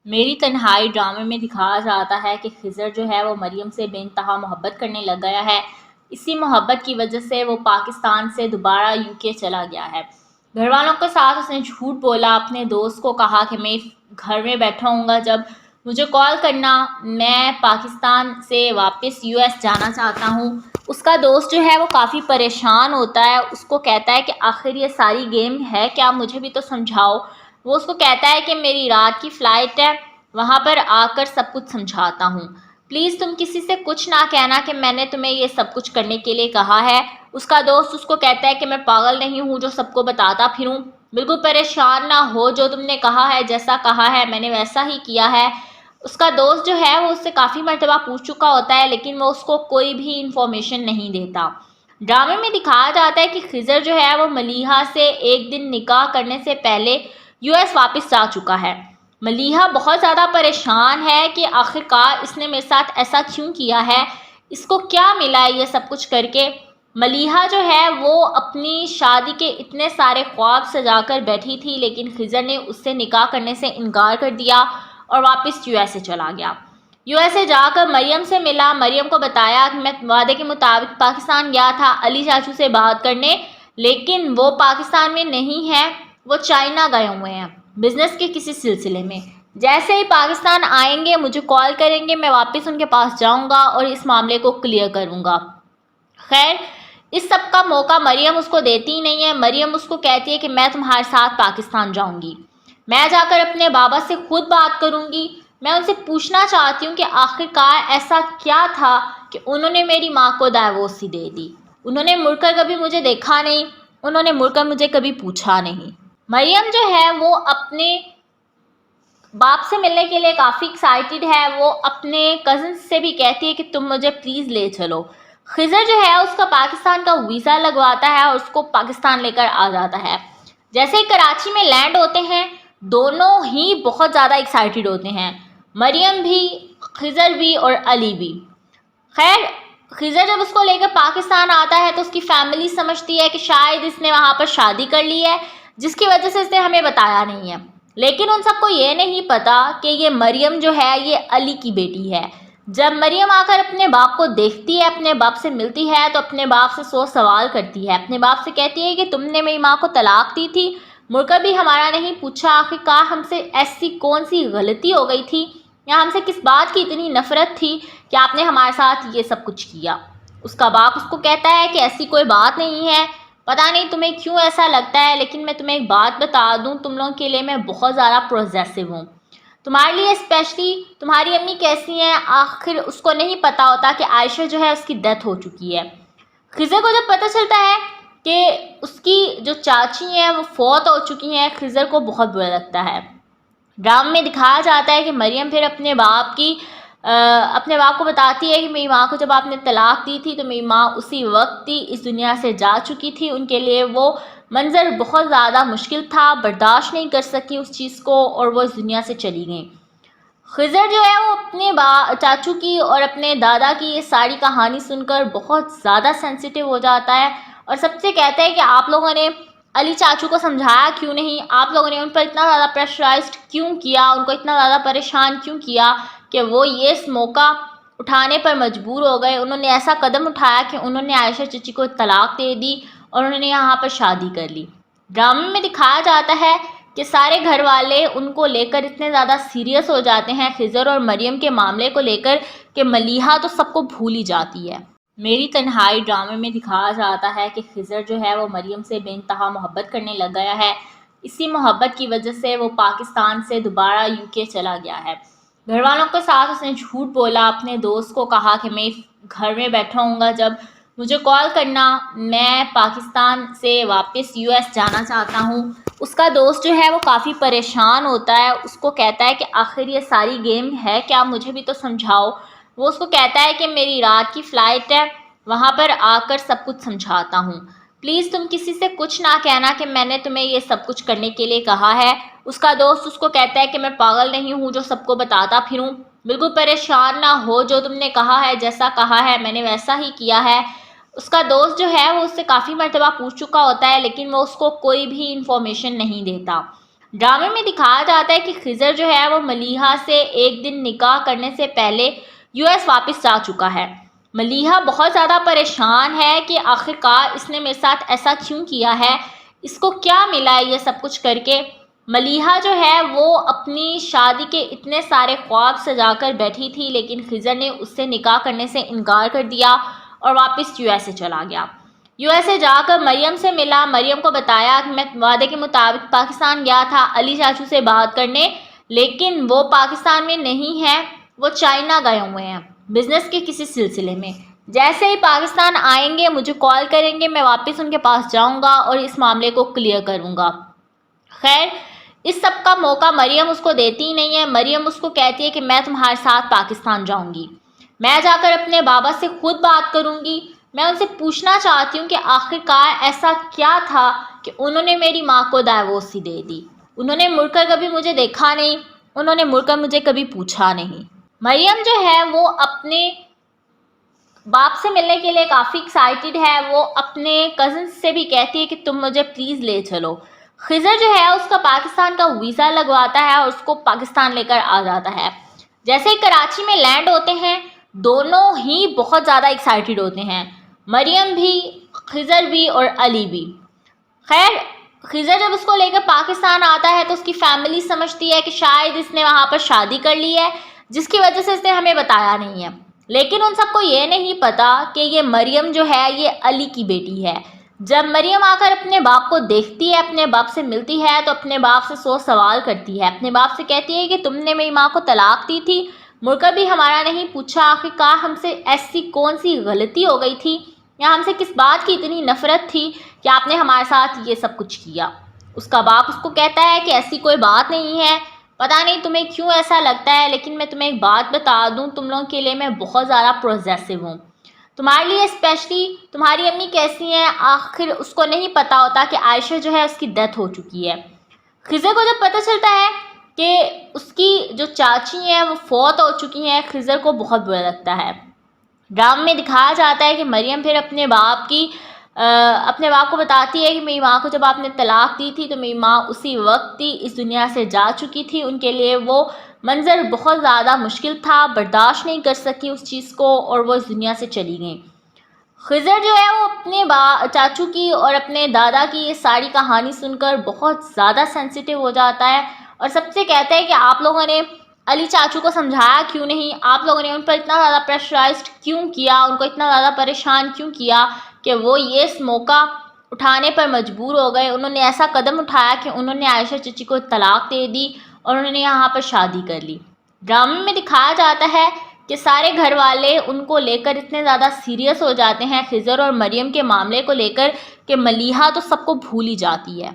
میری تنہائی ڈرامے میں دکھایا جاتا ہے کہ خضر جو ہے وہ مریم سے بے انتہا محبت کرنے لگ گیا ہے۔ اسی محبت کی وجہ سے وہ پاکستان سے دوبارہ UK چلا گیا ہے۔ گھر والوں کے ساتھ اس نے جھوٹ بولا، اپنے دوست کو کہا کہ میں گھر میں بیٹھا ہوں گا، جب مجھے کال کرنا، میں پاکستان سے واپس US جانا چاہتا ہوں۔ اس کا دوست جو ہے وہ کافی پریشان ہوتا ہے، اس کو کہتا ہے کہ آخر یہ ساری گیم ہے کیا، مجھے بھی تو سمجھاؤ۔ وہ اس کو کہتا ہے کہ میری رات کی فلائٹ ہے، وہاں پر آ کر سب کچھ سمجھاتا ہوں، پلیز تم کسی سے کچھ نہ کہنا کہ میں نے تمہیں یہ سب کچھ کرنے کے لیے کہا ہے۔ اس کا دوست اس کو کہتا ہے کہ میں پاگل نہیں ہوں جو سب کو بتاتا پھروں، بالکل پریشان نہ ہو، جو تم نے کہا ہے، جیسا کہا ہے میں نے ویسا ہی کیا ہے۔ اس کا دوست جو ہے وہ اس سے کافی مرتبہ پوچھ چکا ہوتا ہے، لیکن وہ اس کو کوئی بھی انفارمیشن نہیں دیتا۔ ڈرامے میں دکھایا جاتا ہے کہ خضر جو ہے وہ ملیحہ سے ایک دن نکاح کرنے سے پہلے US واپس جا چکا ہے۔ ملیحہ بہت زیادہ پریشان ہے کہ آخرکار اس نے میرے ساتھ ایسا کیوں کیا ہے، اس کو کیا ملا ہے یہ سب کچھ کر کے۔ ملیحہ جو ہے وہ اپنی شادی کے اتنے سارے خواب سجا کر بیٹھی تھی، لیکن خضر نے اس سے نکاح کرنے سے انکار کر دیا اور واپس USA چلا گیا۔ USA جا کر مریم سے ملا، مریم کو بتایا کہ میں وعدے کے مطابق پاکستان گیا تھا علی چاچو سے بات کرنے، لیکن وہ پاکستان میں نہیں ہے، وہ چائنا گئے ہوئے ہیں بزنس کے کسی سلسلے میں۔ جیسے ہی پاکستان آئیں گے مجھے کال کریں گے، میں واپس ان کے پاس جاؤں گا اور اس معاملے کو کلیئر کروں گا۔ خیر، اس سب کا موقع مریم اس کو دیتی ہی نہیں ہے۔ مریم اس کو کہتی ہے کہ میں تمہارے ساتھ پاکستان جاؤں گی، میں جا کر اپنے بابا سے خود بات کروں گی، میں ان سے پوچھنا چاہتی ہوں کہ آخرکار ایسا کیا تھا کہ انہوں نے میری ماں کو ڈائیورس ہی دے دی۔ انہوں نے مڑ کر کبھی مجھے دیکھا نہیں، انہوں نے مڑ کر مجھے کبھی پوچھا نہیں۔ مریم جو ہے وہ اپنے باپ سے ملنے کے لیے کافی ایکسائٹیڈ ہے، وہ اپنے کزنس سے بھی کہتی ہے کہ تم مجھے پلیز لے چلو۔ خضر جو ہے اس کا پاکستان کا ویزا لگواتا ہے اور اس کو پاکستان لے کر آ جاتا ہے۔ جیسے ہی کراچی میں لینڈ ہوتے ہیں دونوں ہی بہت زیادہ ایکسائٹیڈ ہوتے ہیں، مریم بھی، خضر بھی اور علی بھی۔ خیر، خضر جب اس کو لے کر پاکستان آتا ہے تو اس کی فیملی سمجھتی ہے کہ شاید اس نے وہاں پر شادی کر لی ہے، جس کی وجہ سے اس نے ہمیں بتایا نہیں ہے، لیکن ان سب کو یہ نہیں پتا کہ یہ مریم جو ہے یہ علی کی بیٹی ہے۔ جب مریم آ کر اپنے باپ کو دیکھتی ہے، اپنے باپ سے ملتی ہے، تو اپنے باپ سے 100 سوال کرتی ہے، اپنے باپ سے کہتی ہے کہ تم نے میری ماں کو طلاق دی تھی، مڑ کر بھی ہمارا نہیں پوچھا، آخرکار ہم سے ایسی کون سی غلطی ہو گئی تھی یا ہم سے کس بات کی اتنی نفرت تھی کہ آپ نے ہمارے ساتھ یہ سب کچھ کیا۔ اس کا باپ اس کو کہتا ہے کہ ایسی کوئی بات نہیں ہے، پتہ نہیں تمہیں کیوں ایسا لگتا ہے، لیکن میں تمہیں ایک بات بتا دوں، تم لوگوں کے لیے میں بہت زیادہ پروزیسو ہوں، تمہارے لیے اسپیشلی تمہاری امی کیسی ہیں۔ آخر اس کو نہیں پتا ہوتا کہ عائشہ جو ہے اس کی ڈیتھ ہو چکی ہے۔ خضر کو جب پتہ چلتا ہے کہ اس کی جو چاچی ہیں وہ فوت ہو چکی ہیں، خضر کو بہت برا لگتا ہے۔ ڈرامے میں دکھایا جاتا ہے کہ مریم پھر اپنے باپ کو بتاتی ہے کہ میری ماں کو جب آپ نے طلاق دی تھی تو میری ماں اسی وقت ہی اس دنیا سے جا چکی تھی، ان کے لیے وہ منظر بہت زیادہ مشکل تھا، برداشت نہیں کر سکی اس چیز کو اور وہ اس دنیا سے چلی گئیں۔ خضر جو ہے وہ اپنے چاچو کی اور اپنے دادا کی یہ ساری کہانی سن کر بہت زیادہ سینسیٹیو ہو جاتا ہے اور سب سے کہتا ہے کہ آپ لوگوں نے علی چاچو کو سمجھایا کیوں نہیں، آپ لوگوں نے ان پر اتنا زیادہ پریشرائزڈ کیوں کیا، ان کو اتنا زیادہ پریشان کیوں کیا کہ وہ یہ اس موقع اٹھانے پر مجبور ہو گئے، انہوں نے ایسا قدم اٹھایا کہ انہوں نے عائشہ چچی کو طلاق دے دی اور انہوں نے یہاں پر شادی کر لی۔ ڈرامے میں دکھایا جاتا ہے کہ سارے گھر والے ان کو لے کر اتنے زیادہ سیریس ہو جاتے ہیں خضر اور مریم کے معاملے کو لے کر کہ ملیحہ تو سب کو بھول ہی جاتی ہے۔ میری تنہائی ڈرامے میں دکھایا جاتا ہے کہ خضر جو ہے وہ مریم سے بے انتہا محبت کرنے لگ گیا ہے۔ اسی محبت کی وجہ سے وہ پاکستان سے دوبارہ UK چلا گیا ہے۔ گھر والوں کے ساتھ اس نے جھوٹ بولا، اپنے دوست کو کہا کہ میں گھر میں بیٹھا ہوں گا، جب مجھے کال کرنا، میں پاکستان سے واپس US جانا چاہتا ہوں۔ اس کا دوست جو ہے وہ کافی پریشان ہوتا ہے، اس کو کہتا ہے کہ آخر یہ ساری گیم ہے کیا، مجھے بھی تو سمجھاؤ۔ وہ اس کو کہتا ہے کہ میری رات کی فلائٹ ہے، وہاں پر آ کر سب کچھ سمجھاتا ہوں، پلیز تم کسی سے کچھ نہ کہنا کہ میں نے تمہیں یہ سب کچھ کرنے کے لیے کہا ہے۔ اس کا دوست اس کو کہتا ہے کہ میں پاگل نہیں ہوں جو سب کو بتاتا پھروں، بالکل پریشان نہ ہو، جو تم نے کہا ہے، جیسا کہا ہے میں نے ویسا ہی کیا ہے۔ اس کا دوست جو ہے وہ اس سے کافی مرتبہ پوچھ چکا ہوتا ہے، لیکن وہ اس کو کوئی بھی انفارمیشن نہیں دیتا۔ ڈرامے میں دکھایا جاتا ہے کہ خضر جو ہے وہ ملیحہ سے ایک دن نکاح کرنے سے پہلے US واپس جا چکا ہے۔ ملیحہ بہت زیادہ پریشان ہے کہ آخرکار اس نے میرے ساتھ ایسا کیوں کیا ہے، اس کو کیا ملا ہے یہ سب کچھ کر کے۔ ملیحہ جو ہے وہ اپنی شادی کے اتنے سارے خواب سجا کر بیٹھی تھی، لیکن خضر نے اس سے نکاح کرنے سے انکار کر دیا اور واپس USA چلا گیا۔ USA جا کر مریم سے ملا، مریم کو بتایا کہ میں وعدے کے مطابق پاکستان گیا تھا علی چاچو سے بات کرنے، لیکن وہ پاکستان میں نہیں ہے، وہ چائنا گئے ہوئے ہیں بزنس کے کسی سلسلے میں۔ جیسے ہی پاکستان آئیں گے مجھے کال کریں گے، میں واپس ان کے پاس جاؤں گا اور اس معاملے کو کلیئر کروں گا۔ خیر، اس سب کا موقع مریم اس کو دیتی ہی نہیں ہے۔ مریم اس کو کہتی ہے کہ میں تمہارے ساتھ پاکستان جاؤں گی، میں جا کر اپنے بابا سے خود بات کروں گی، میں ان سے پوچھنا چاہتی ہوں کہ آخرکار ایسا کیا تھا کہ انہوں نے میری ماں کو ڈائیورس ہی دے دی۔ انہوں نے مڑ کر کبھی مجھے دیکھا نہیں، انہوں نے مڑ کر مجھے کبھی پوچھا نہیں۔ مریم جو ہے وہ اپنے باپ سے ملنے کے لیے کافی ایکسائٹیڈ ہے، وہ اپنے کزنس سے بھی کہتی ہے کہ تم مجھے پلیز لے چلو۔ خضر جو ہے اس کا پاکستان کا ویزا لگواتا ہے اور اس کو پاکستان لے کر آ جاتا ہے۔ جیسے ہی کراچی میں لینڈ ہوتے ہیں دونوں ہی بہت زیادہ ایکسائٹیڈ ہوتے ہیں، مریم بھی، خضر بھی اور علی بھی۔ خیر، خضر جب اس کو لے کر پاکستان آتا ہے تو اس کی فیملی سمجھتی ہے کہ شاید اس نے وہاں پر شادی کر لی ہے، جس کی وجہ سے اس نے ہمیں بتایا نہیں ہے، لیکن ان سب کو یہ نہیں پتا کہ یہ مریم جو ہے یہ علی کی بیٹی ہے۔ جب مریم آ کر اپنے باپ کو دیکھتی ہے، اپنے باپ سے ملتی ہے تو اپنے باپ سے 100 سوال کرتی ہے، اپنے باپ سے کہتی ہے کہ تم نے میری ماں کو طلاق دی تھی، مڑ کر بھی ہمارا نہیں پوچھا، آخرکار ہم سے ایسی کون سی غلطی ہو گئی تھی یا ہم سے کس بات کی اتنی نفرت تھی کہ آپ نے ہمارے ساتھ یہ سب کچھ کیا۔ اس کا باپ اس کو کہتا ہے کہ ایسی کوئی بات نہیں ہے، پتہ نہیں تمہیں کیوں ایسا لگتا ہے، لیکن میں تمہیں ایک بات بتا دوں، تم لوگوں کے لیے میں بہت زیادہ پروزیسو ہوں، تمہارے لیے اسپیشلی تمہاری امی کیسی ہیں۔ آخر اس کو نہیں پتا ہوتا کہ عائشہ جو ہے اس کی ڈیتھ ہو چکی ہے۔ خضر کو جب پتہ چلتا ہے کہ اس کی جو چاچی ہیں وہ فوت ہو چکی ہیں، خضر کو بہت برا لگتا ہے۔ ڈرامے میں دکھایا جاتا ہے کہ مریم پھر اپنے باپ کو بتاتی ہے کہ میری ماں کو جب آپ نے طلاق دی تھی تو میری ماں اسی وقت ہی اس دنیا سے جا چکی تھی، ان کے لیے وہ منظر بہت زیادہ مشکل تھا، برداشت نہیں کر سکی اس چیز کو اور وہ اس دنیا سے چلی گئیں۔ خضر جو ہے وہ اپنے چاچو کی اور اپنے دادا کی یہ ساری کہانی سن کر بہت زیادہ سینسیٹیو ہو جاتا ہے اور سب سے کہتا ہے کہ آپ لوگوں نے علی چاچو کو سمجھایا کیوں نہیں، آپ لوگوں نے ان پر اتنا زیادہ پریشرائزڈ کیوں کیا، ان کو اتنا زیادہ پریشان کیوں کیا کہ وہ یہ موقع اٹھانے پر مجبور ہو گئے، انہوں نے ایسا قدم اٹھایا کہ انہوں نے عائشہ چچی کو طلاق دے دی اور انہوں نے یہاں پر شادی کر لی۔ ڈرامے میں دکھایا جاتا ہے کہ سارے گھر والے ان کو لے کر اتنے زیادہ سیریس ہو جاتے ہیں خضر اور مریم کے معاملے کو لے کر کہ ملیحہ تو سب کو بھول ہی جاتی ہے۔